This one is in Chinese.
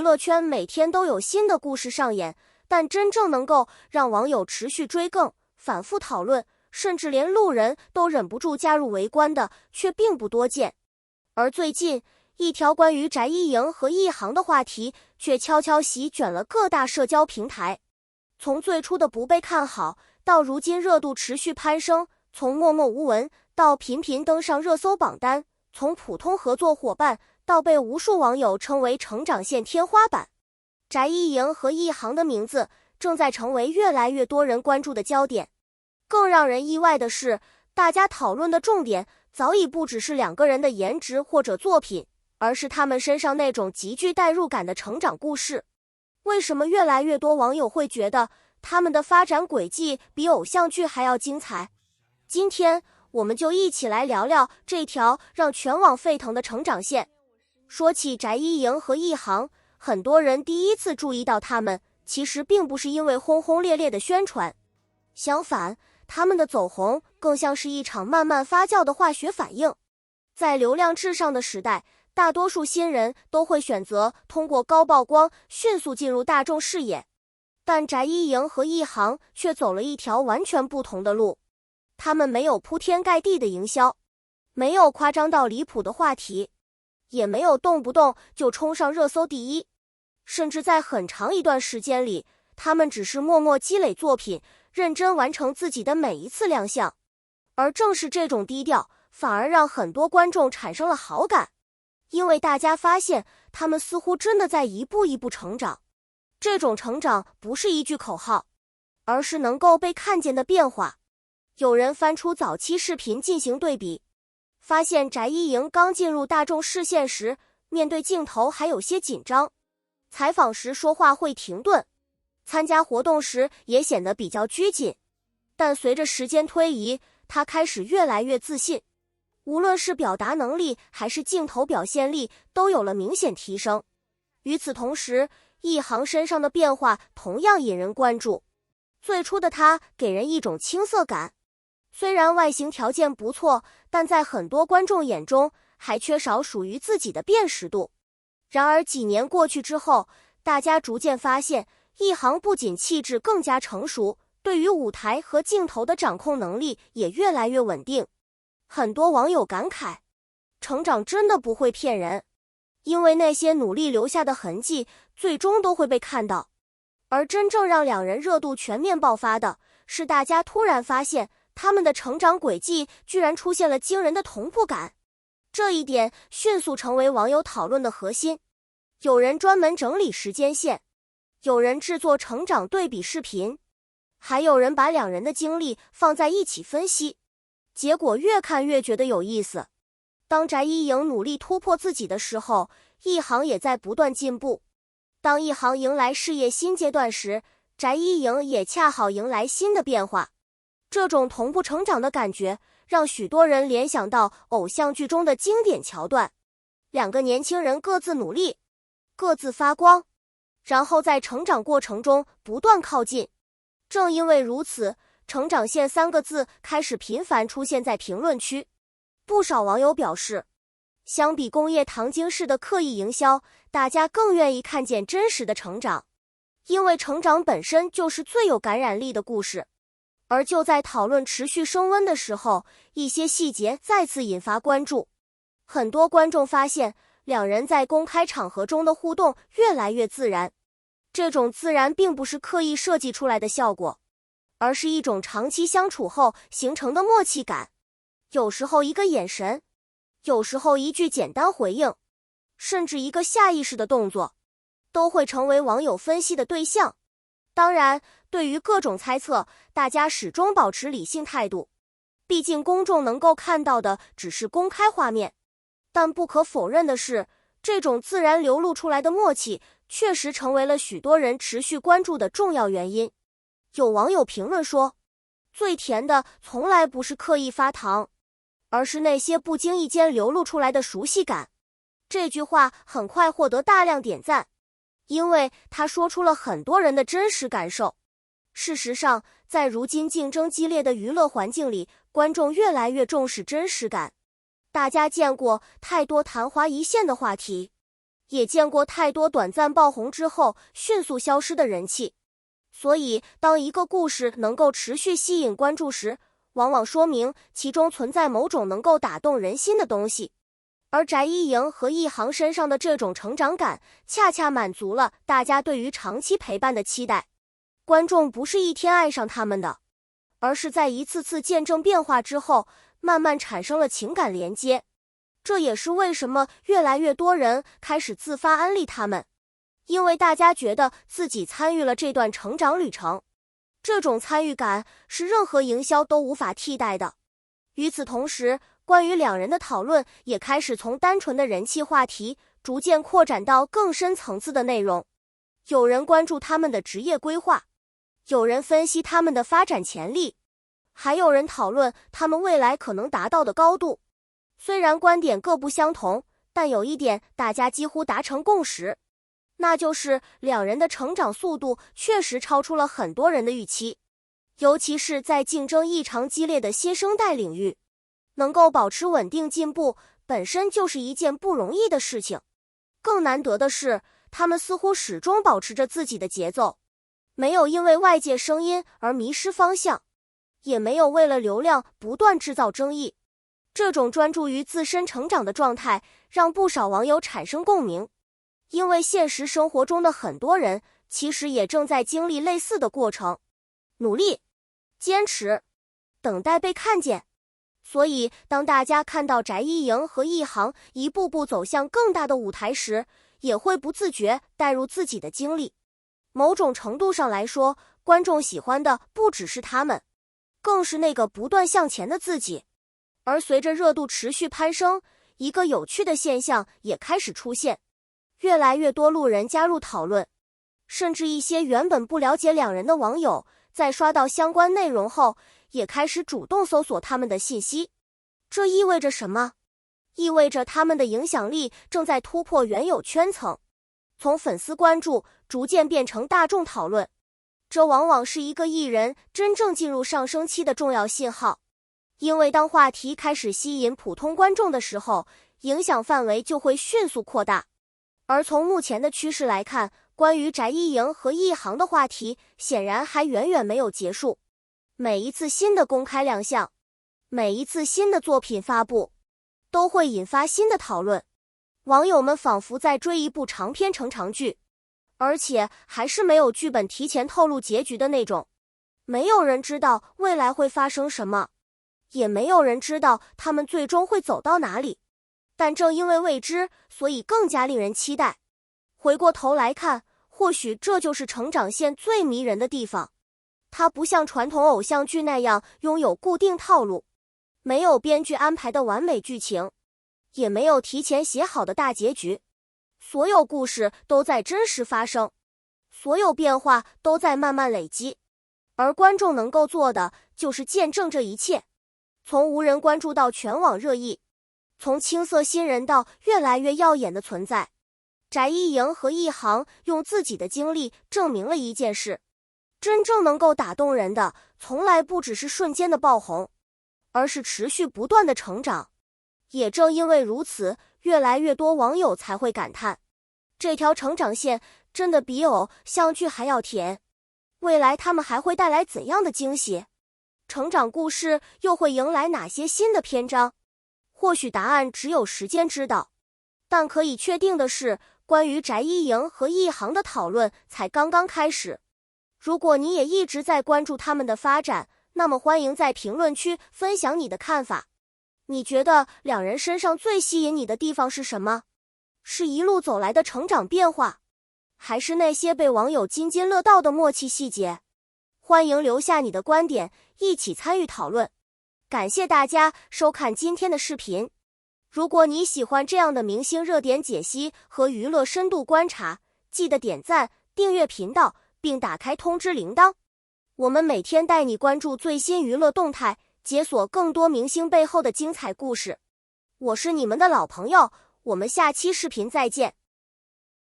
樂圈每天都有新的故事上演，但真正能夠讓網友持續追更、反覆討論，甚至連路人都忍不住加入圍觀的，卻並不多見。而最近，一條關於翟一瑩和一航的話題卻悄悄席捲了各大社交平台。從最初的不被看好，到如今熱度持續攀升，從默默無聞到頻頻登上熱搜榜單，從普通合作夥伴到被無數網友稱為成長線天花板，翟一瑩和一航的名字正在成為越來越多人關注的焦點。更讓人意外的是，大家討論的重點早已不只是两個人的顏值或者作品，而是他們身上那種極具代入感的成長故事。為什麼越來越多網友會覺得他們的發展軌跡比偶像劇還要精彩？今天我們就一起來聊聊這條讓全網沸騰的成長線。說起翟一瑩和一航，很多人第一次注意到他們，其實並不是因為轟轟烈烈的宣傳，相反，他們的走紅更像是一場慢慢發酵的化学反應。在流量至上的时代，大多數新人都會選擇通過高曝光迅速進入大眾視野，但翟一瑩和一航卻走了一條完全不同的路。他們沒有鋪天蓋地的營銷，沒有誇張到離譜的話題，也沒有動不動就衝上熱搜第一，甚至在很長一段時間裡，他們只是默默積累作品，認真完成自己的每一次亮相。而正是這種低調，反而讓很多觀眾產生了好感。因為大家發現他們似乎真的在一步一步成長，這種成長不是一句口號，而是能夠被看見的變化。有人翻出早期視頻進行對比，發現翟一瑩剛進入大眾視線時，面對鏡頭還有些緊張，採訪時說話會停頓，參加活動時也顯得比較拘謹。但隨着時間推移，他開始越來越自信，無論是表達能力還是鏡頭表現力都有了明顯提升。與此同時，一航身上的變化同樣引人關注。最初的他給人一種青澀感，雖然外形條件不錯，但在很多觀眾眼中還缺少屬於自己的辨識度。然而幾年過去之後，大家逐漸發現，一航不僅氣質更加成熟，對於舞台和鏡頭的掌控能力也越來越穩定。很多網友感慨，成長真的不會騙人，因為那些努力留下的痕跡最終都會被看到。而真正讓兩人熱度全面爆發的是，大家突然發現他們的成長軌跡居然出現了驚人的同步感。這一點迅速成為網友討論的核心。有人專門整理時間線，有人制作成長對比視頻，還有人把兩人的經歷放在一起分析。結果越看越覺得有意思。當翟一瑩努力突破自己的時候，一航也在不斷進步。當一航迎來事業新階段時，翟一瑩也恰好迎來新的變化。這種同步成長的感覺，讓許多人聯想到偶像劇中的經典橋段：兩個年輕人各自努力，各自發光，然後在成長過程中不斷靠近。正因為如此，成長線3個字開始頻繁出現在評論區。不少網友表示，相比工業糖精式的刻意營銷，大家更願意看見真實的成長，因為成長本身就是最有感染力的故事。而就在討論持續升溫的時候，一些細節再次引發關注。很多觀眾發現，兩人在公開場合中的互動越來越自然。這種自然並不是刻意設計出來的效果，而是一種長期相處後形成的默契感。有時候一個眼神，有時候一句簡單回應，甚至一個下意識的動作，都會成為網友分析的對象。當然，對於各種猜測，大家始終保持理性態度。畢竟公眾能夠看到的只是公開畫面。但不可否認的是，這種自然流露出來的默契，確實成為了許多人持續關注的重要原因。有網友評論說，最甜的從來不是刻意發糖，而是那些不經意間流露出來的熟悉感。這句話很快獲得大量點讚，因為他說出了很多人的真實感受。事實上，在如今競爭激烈的娛樂環境裡，觀眾越來越重視真實感。大家見過太多昙花一現的話題，也見過太多短暫爆紅之後迅速消失的人氣。所以，當一個故事能夠持續吸引關注時，往往說明其中存在某種能夠打動人心的東西。而翟一營和一航身上的這種成長感，恰恰滿足了大家對於長期陪伴的期待。觀眾不是一天愛上他們的，而是在一次次見證變化之後，慢慢產生了情感連接。這也是為什麼越來越多人開始自發安利他們，因為大家覺得自己參與了這段成長旅程。這種參與感是任何營銷都無法替代的。與此同時，關於兩人的討論也開始從單純的人氣話題，逐漸擴展到更深層次的內容。有人關注他們的職業規劃，有人分析他們的發展潛力，還有人討論他們未來可能達到的高度。雖然觀點各不相同，但有一點大家幾乎達成共識，那就是兩人的成長速度確實超出了很多人的預期。尤其是在競爭異常激烈的新生代領域，能夠保持穩定進步本身就是一件不容易的事情。更難得的是，他們似乎始終保持着自己的節奏，沒有因為外界聲音而迷失方向，也沒有為了流量不斷制造爭議。這種專注於自身成長的狀態，讓不少網友產生共鳴。因為現實生活中的很多人其實也正在經歷類似的過程，努力、堅持、等待被看見。所以，當大家看到翟一營和一航一步步走向更大的舞台時，也會不自覺帶入自己的經歷。某種程度上來說，觀眾喜歡的不只是他們，更是那個不斷向前的自己。而隨着熱度持續攀升，一個有趣的現象也開始出現，越來越多路人加入討論，甚至一些原本不了解兩人的網友，在刷到相關內容後，也開始主動搜索他們的信息。這意味着什麼？意味着他們的影響力正在突破原有圈層，從粉絲關注逐漸變成大眾討論。這往往是一個藝人真正進入上升期的重要信號。因為當話題開始吸引普通觀眾的時候，影響範圍就會迅速擴大。而從目前的趨勢來看，關於翟一營和一航的話題顯然還遠遠沒有結束。每一次新的公開亮相，每一次新的作品發布，都會引發新的討論。網友們仿佛在追一部長篇成長劇，而且還是沒有劇本提前透露結局的那種。沒有人知道未來會發生什麼，也沒有人知道他們最終會走到哪裡。但正因為未知，所以更加令人期待。回過頭來看，或許這就是成長線最迷人的地方。它不像傳統偶像劇那樣擁有固定套路，沒有編劇安排的完美劇情，也沒有提前寫好的大結局。所有故事都在真實發生，所有變化都在慢慢累積，而觀眾能夠做的就是見證這一切。從無人關注到全網熱議，從青澀新人到越來越耀眼的存在，翟一營和一航用自己的經歷證明了一件事：真正能夠打動人的，從來不只是瞬間的爆紅，而是持續不斷的成長。也正因為如此，越來越多網友才會感嘆，這條成長線真的比偶像劇還要甜。未來他們還會帶來怎樣的驚喜？成長故事又會迎來哪些新的篇章？或許答案只有時間知道。但可以確定的是，關於翟一營和一航的討論才剛剛開始。如果你也一直在關注他們的發展，那麼歡迎在評論區分享你的看法。你覺得兩人身上最吸引你的地方是什麼？是一路走來的成長變化，還是那些被網友津津樂道的默契細節？歡迎留下你的觀點，一起參與討論。感謝大家收看今天的視頻。如果你喜歡這樣的明星熱點解析和娛樂深度觀察，記得點讚、訂閱頻道，並打開通知鈴鐺。我們每天帶你關注最新娛樂動態，解鎖更多明星背後的精彩故事。我是你們的老朋友，我們下期視頻再見。